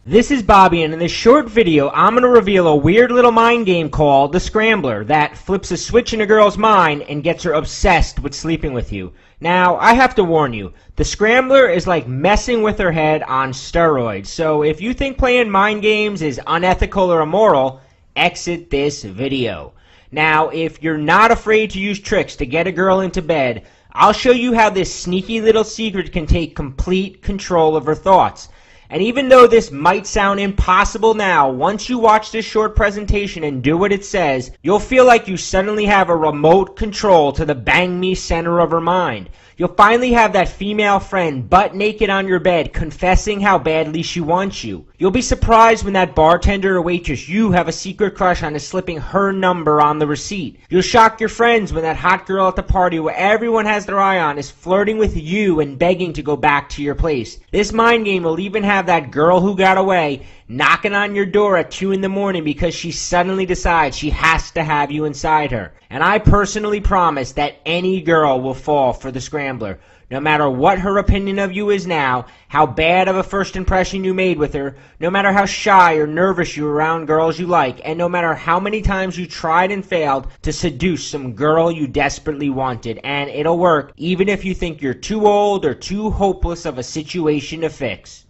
This is Bobby, and in this short video, I'm going to reveal a weird little mind game called the Scrambler that flips a switch in a girl's mind and gets her obsessed with sleeping with you. Now, I have to warn you, the Scrambler is like messing with her head on steroids, so if you think playing mind games is unethical or immoral, exit this video. Now, if you're not afraid to use tricks to get a girl into bed, I'll show you how this sneaky little secret can take complete control of her thoughts. And even though this might sound impossible now, once you watch this short presentation and do what it says, you'll feel like you suddenly have a remote control to the bang me center of her mind. You'll finally have that female friend butt naked on your bed confessing how badly she wants you. You'll be surprised when that bartender or waitress you have a secret crush on is slipping her number on the receipt. You'll shock your friends when that hot girl at the party where everyone has their eye on is flirting with you and begging to go back to your place. This mind game will even have that girl who got away knocking on your door at 2 in the morning because she suddenly decides she has to have you inside her. And I personally promise that any girl will fall for the Scrambler, no matter what her opinion of you is now, how bad of a first impression you made with her, no matter how shy or nervous you are around girls you like, and no matter how many times you tried and failed to seduce some girl you desperately wanted. And it'll work even if you think you're too old or too hopeless of a situation to fix.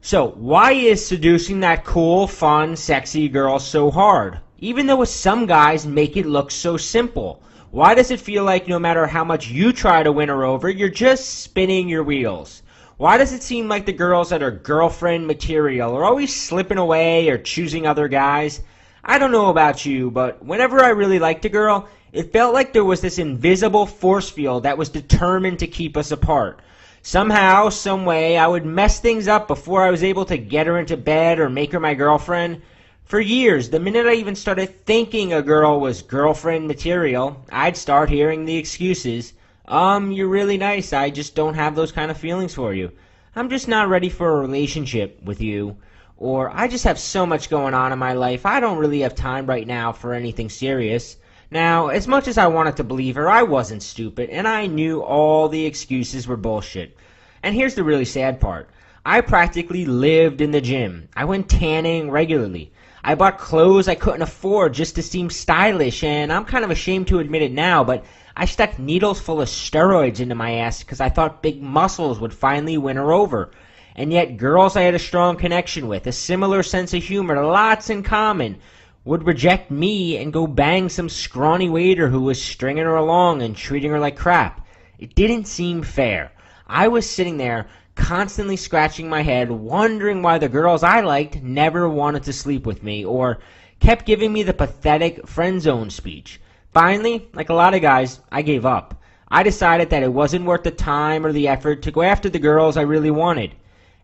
So, why is seducing that cool, fun, sexy girl so hard? Even though some guys make it look so simple. Why does it feel like no matter how much you try to win her over, you're just spinning your wheels? Why does it seem like the girls that are girlfriend material are always slipping away or choosing other guys? I don't know about you, but whenever I really liked a girl, it felt like there was this invisible force field that was determined to keep us apart. Somehow, some way, I would mess things up before I was able to get her into bed or make her my girlfriend. For years, the minute I even started thinking a girl was girlfriend material, I'd start hearing the excuses. You're really nice, I just don't have those kind of feelings for you. I'm just not ready for a relationship with you. Or, I just have so much going on in my life, I don't really have time right now for anything serious. Now, as much as I wanted to believe her, I wasn't stupid, and I knew all the excuses were bullshit. And here's the really sad part. I practically lived in the gym. I went tanning regularly. I bought clothes I couldn't afford just to seem stylish, and I'm kind of ashamed to admit it now, but I stuck needles full of steroids into my ass because I thought big muscles would finally win her over. And yet, girls I had a strong connection with, a similar sense of humor, lots in common, would reject me and go bang some scrawny waiter who was stringing her along and treating her like crap. It didn't seem fair. I was sitting there constantly scratching my head, wondering why the girls I liked never wanted to sleep with me or kept giving me the pathetic friend zone speech. Finally, like a lot of guys, I gave up. I decided that it wasn't worth the time or the effort to go after the girls I really wanted.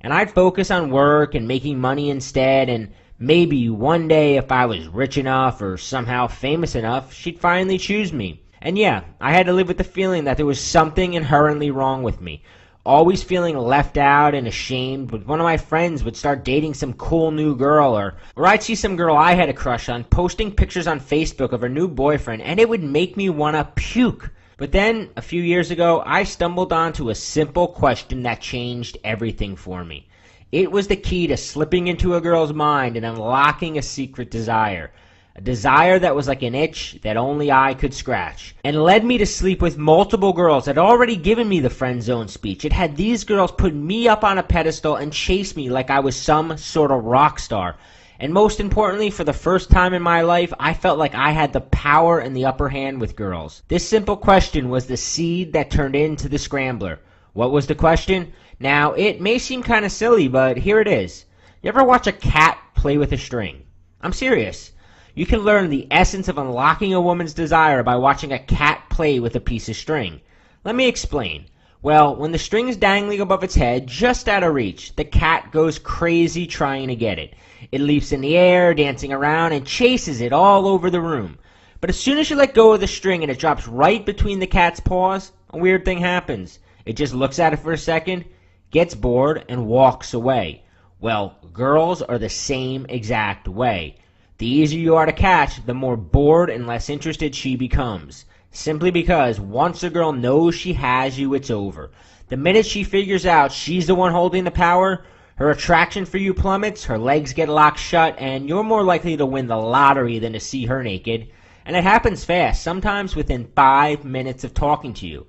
And I'd focus on work and making money instead, and maybe one day if I was rich enough or somehow famous enough, she'd finally choose me. And yeah, I had to live with the feeling that there was something inherently wrong with me. Always feeling left out and ashamed when one of my friends would start dating some cool new girl, or I'd see some girl I had a crush on posting pictures on Facebook of her new boyfriend, and it would make me want to puke. But then, a few years ago, I stumbled onto a simple question that changed everything for me. It was the key to slipping into a girl's mind and unlocking a secret desire. A desire that was like an itch that only I could scratch. And led me to sleep with multiple girls that had already given me the friend zone speech. It had these girls put me up on a pedestal and chase me like I was some sort of rock star. And most importantly, for the first time in my life, I felt like I had the power and the upper hand with girls. This simple question was the seed that turned into the Scrambler. What was the question? Now, it may seem kind of silly, but here it is. You ever watch a cat play with a string? I'm serious. You can learn the essence of unlocking a woman's desire by watching a cat play with a piece of string. Let me explain. Well, when the string is dangling above its head, just out of reach, the cat goes crazy trying to get it. It leaps in the air, dancing around, and chases it all over the room. But as soon as you let go of the string and it drops right between the cat's paws, a weird thing happens. It just looks at it for a second, gets bored, and walks away. Well, girls are the same exact way. The easier you are to catch, the more bored and less interested she becomes. Simply because once a girl knows she has you, it's over. The minute she figures out she's the one holding the power, Her attraction for you plummets, her legs get locked shut, and you're more likely to win the lottery than to see her naked. And it happens fast, sometimes within 5 minutes of talking to you.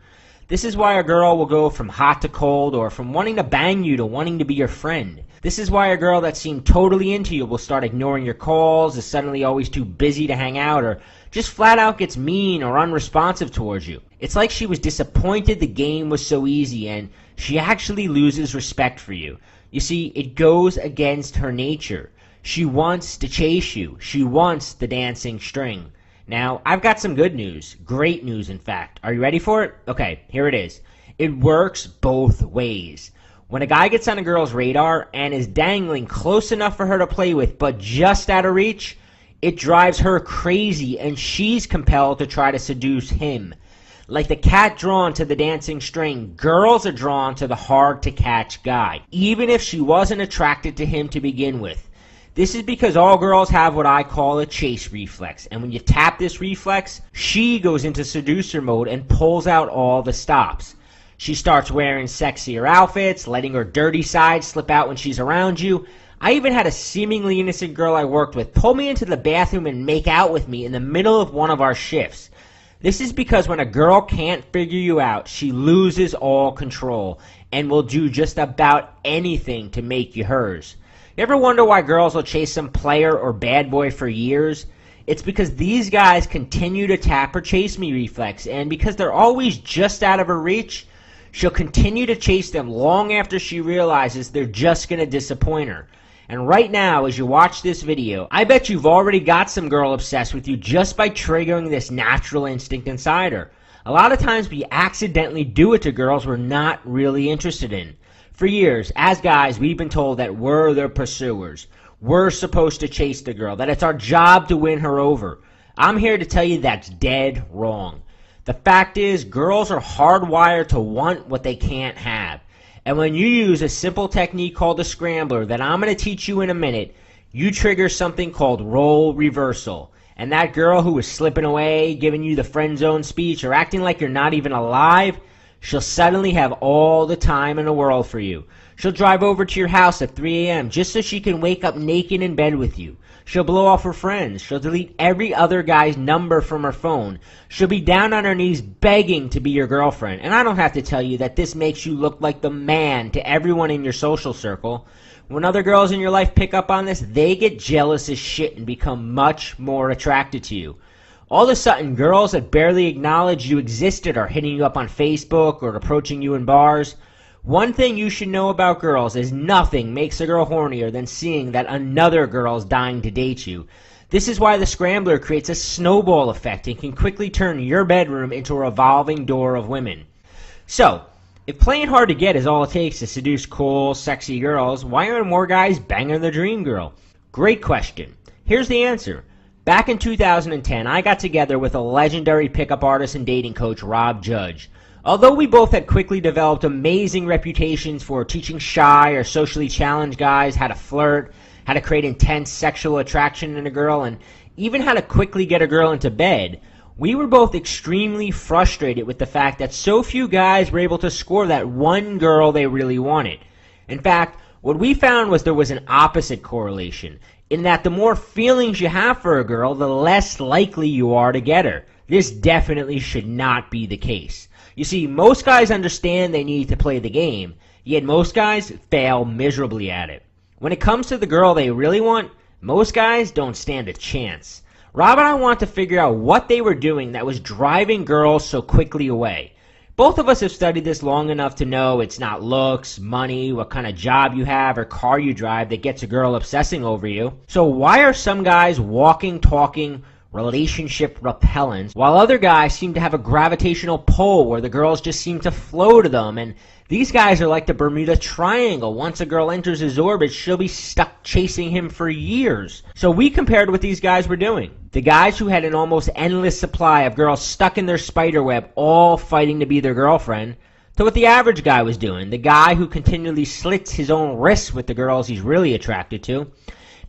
This is why a girl will go from hot to cold, or from wanting to bang you to wanting to be your friend. This is why a girl that seemed totally into you will start ignoring your calls, is suddenly always too busy to hang out, or just flat out gets mean or unresponsive towards you. It's like she was disappointed the game was so easy, and she actually loses respect for you. You see, it goes against her nature. She wants to chase you. She wants the dancing string. Now, I've got some good news. Great news, in fact. Are you ready for it? Okay, here it is. It works both ways. When a guy gets on a girl's radar and is dangling close enough for her to play with, but just out of reach, it drives her crazy, and she's compelled to try to seduce him. Like the cat drawn to the dancing string, girls are drawn to the hard-to-catch guy, even if she wasn't attracted to him to begin with. This is because all girls have what I call a chase reflex, and when you tap this reflex, she goes into seducer mode and pulls out all the stops. She starts wearing sexier outfits, letting her dirty side slip out when she's around you. I even had a seemingly innocent girl I worked with pull me into the bathroom and make out with me in the middle of one of our shifts. This is because when a girl can't figure you out, she loses all control and will do just about anything to make you hers. You ever wonder why girls will chase some player or bad boy for years? It's because these guys continue to tap her chase me reflex, and because they're always just out of her reach, she'll continue to chase them long after she realizes they're just going to disappoint her. And right now, as you watch this video, I bet you've already got some girl obsessed with you just by triggering this natural instinct inside her. A lot of times we accidentally do it to girls we're not really interested in. For years, as guys, we've been told that we're the pursuers. We're supposed to chase the girl, that it's our job to win her over. I'm here to tell you that's dead wrong. The fact is, girls are hardwired to want what they can't have. And when you use a simple technique called the scrambler that I'm going to teach you in a minute, you trigger something called role reversal. And that girl who is slipping away, giving you the friend zone speech, or acting like you're not even alive, she'll suddenly have all the time in the world for you. She'll drive over to your house at 3 a.m. just so she can wake up naked in bed with you. She'll blow off her friends. She'll delete every other guy's number from her phone. She'll be down on her knees begging to be your girlfriend. And I don't have to tell you that this makes you look like the man to everyone in your social circle. When other girls in your life pick up on this, they get jealous as shit and become much more attracted to you. All of a sudden, girls that barely acknowledge you existed are hitting you up on Facebook or approaching you in bars. One thing you should know about girls is nothing makes a girl hornier than seeing that another girl's dying to date you. This is why the scrambler creates a snowball effect and can quickly turn your bedroom into a revolving door of women. So, if playing hard to get is all it takes to seduce cool, sexy girls, why aren't more guys banging the dream girl? Great question. Here's the answer. Back in 2010, I got together with a legendary pickup artist and dating coach, Rob Judge. Although we both had quickly developed amazing reputations for teaching shy or socially challenged guys how to flirt, how to create intense sexual attraction in a girl, and even how to quickly get a girl into bed, we were both extremely frustrated with the fact that so few guys were able to score that one girl they really wanted. In fact, what we found was there was an opposite correlation, in that the more feelings you have for a girl, the less likely you are to get her. This definitely should not be the case. You see, most guys understand they need to play the game, yet most guys fail miserably at it. When it comes to the girl they really want, most guys don't stand a chance. Rob and I want to figure out what they were doing that was driving girls so quickly away. Both of us have studied this long enough to know it's not looks, money, what kind of job you have, or car you drive that gets a girl obsessing over you. So why are some guys walking, talking, relationship repellents, while other guys seem to have a gravitational pull where the girls just seem to flow to them? And these guys are like the Bermuda Triangle. Once a girl enters his orbit, she'll be stuck chasing him for years. So we compared what these guys were doing. The guys who had an almost endless supply of girls stuck in their spider web, all fighting to be their girlfriend, to what the average guy was doing. The guy who continually slits his own wrists with the girls he's really attracted to.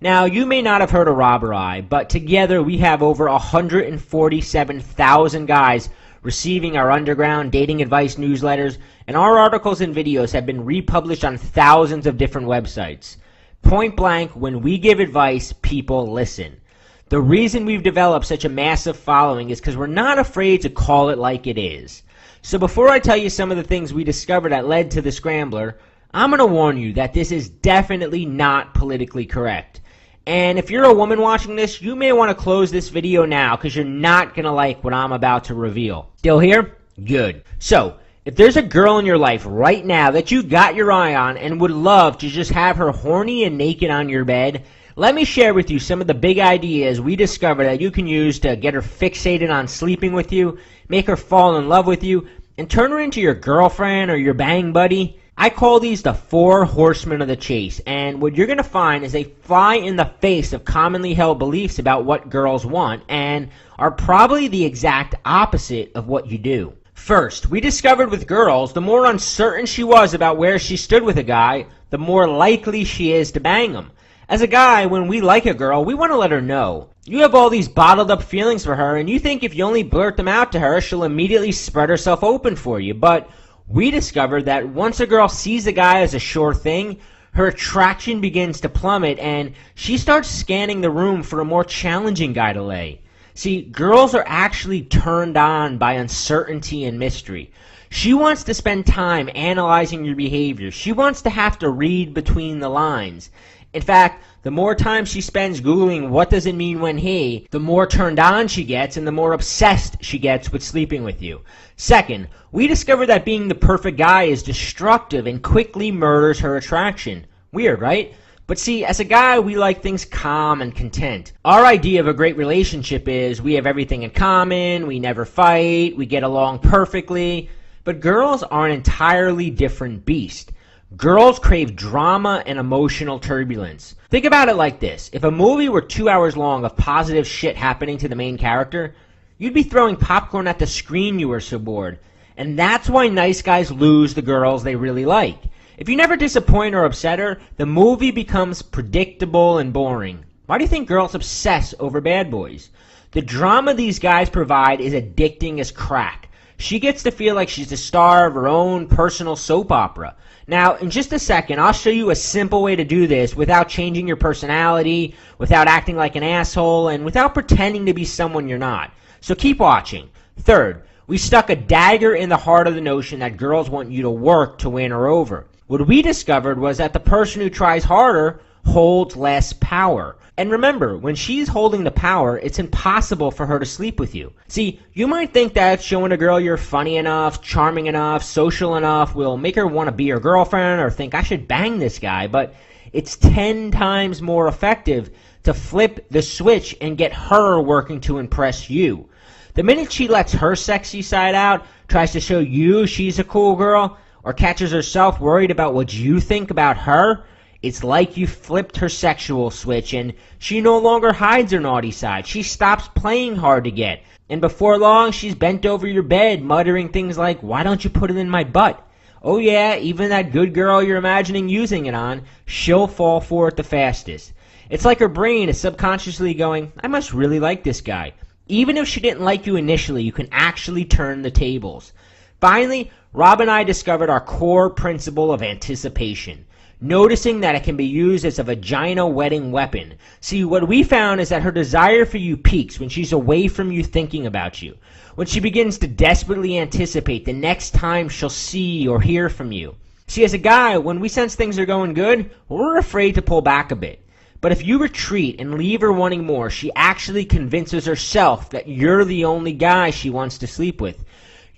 Now, you may not have heard of Rob or I, but together we have over 147,000 guys receiving our underground dating advice newsletters, and our articles and videos have been republished on thousands of different websites. Point blank, when we give advice, people listen. The reason we've developed such a massive following is because we're not afraid to call it like it is. So before I tell you some of the things we discovered that led to the Scrambler, I'm going to warn you that this is definitely not politically correct. And if you're a woman watching this, you may want to close this video now because you're not going to like what I'm about to reveal. Still here? Good. So, if there's a girl in your life right now that you got your eye on and would love to just have her horny and naked on your bed, let me share with you some of the big ideas we discovered that you can use to get her fixated on sleeping with you, make her fall in love with you, and turn her into your girlfriend or your bang buddy. I call these the 4 horsemen of the chase, and what you're going to find is they fly in the face of commonly held beliefs about what girls want and are probably the exact opposite of what you do. First, we discovered with girls, the more uncertain she was about where she stood with a guy, the more likely she is to bang him. As a guy, when we like a girl, we want to let her know. You have all these bottled up feelings for her, and you think if you only blurt them out to her, she'll immediately spread herself open for you. But we discovered that once a girl sees a guy as a sure thing, her attraction begins to plummet, and she starts scanning the room for a more challenging guy to lay. See, girls are actually turned on by uncertainty and mystery. She wants to spend time analyzing your behavior. She wants to have to read between the lines. In fact, the more time she spends Googling what does it mean when he, the more turned on she gets and the more obsessed she gets with sleeping with you. Second, we discovered that being the perfect guy is destructive and quickly murders her attraction. Weird, right? But see, as a guy, we like things calm and content. Our idea of a great relationship is we have everything in common, we never fight, we get along perfectly. But girls are an entirely different beast. Girls crave drama and emotional turbulence. Think about it like this. If a movie were 2 hours long of positive shit happening to the main character, you'd be throwing popcorn at the screen, you were so bored. And that's why nice guys lose the girls they really like. If you never disappoint or upset her, the movie becomes predictable and boring. Why do you think girls obsess over bad boys? The drama these guys provide is addicting as crack. She gets to feel like she's the star of her own personal soap opera. Now, in just a second, I'll show you a simple way to do this without changing your personality, without acting like an asshole, and without pretending to be someone you're not. So keep watching. Third, we stuck a dagger in the heart of the notion that girls want you to work to win her over. What we discovered was that the person who tries harder holds less power. And remember, when she's holding the power, it's impossible for her to sleep with you. See, you might think that showing a girl you're funny enough, charming enough, social enough will make her want to be your girlfriend or think I should bang this guy, but it's 10 times more effective to flip the switch and get her working to impress you. The minute she lets her sexy side out, tries to show you she's a cool girl, or catches herself worried about what you think about her, it's like you flipped her sexual switch and she no longer hides her naughty side. She stops playing hard to get. And before long, she's bent over your bed muttering things like, why don't you put it in my butt? Oh yeah, even that good girl you're imagining using it on, she'll fall for it the fastest. It's like her brain is subconsciously going, I must really like this guy. Even if she didn't like you initially, you can actually turn the tables. Finally, Rob and I discovered our core principle of anticipation. Noticing that it can be used as a vagina wetting weapon. See, what we found is that her desire for you peaks when she's away from you thinking about you. When she begins to desperately anticipate the next time she'll see or hear from you. See, as a guy, when we sense things are going good, we're afraid to pull back a bit. But if you retreat and leave her wanting more, she actually convinces herself that you're the only guy she wants to sleep with.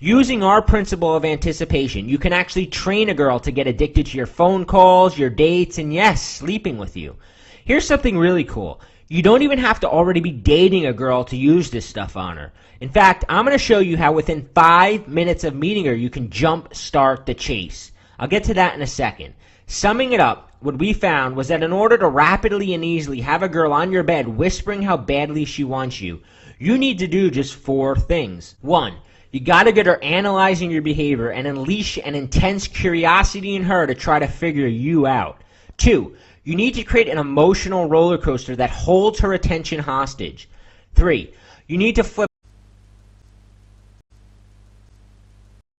Using our principle of anticipation, you can actually train a girl to get addicted to your phone calls, your dates, and yes, sleeping with you. Here's something really cool. You don't even have to already be dating a girl to use this stuff on her. In fact, I'm going to show you how within 5 minutes of meeting her, you can jump start the chase. I'll get to that in a second. Summing it up, what we found was that in order to rapidly and easily have a girl on your bed whispering how badly she wants you, you need to do just 4 things. 1. You gotta get her analyzing your behavior and unleash an intense curiosity in her to try to figure you out. 2. You need to create an emotional roller coaster that holds her attention hostage. 3. You need to flip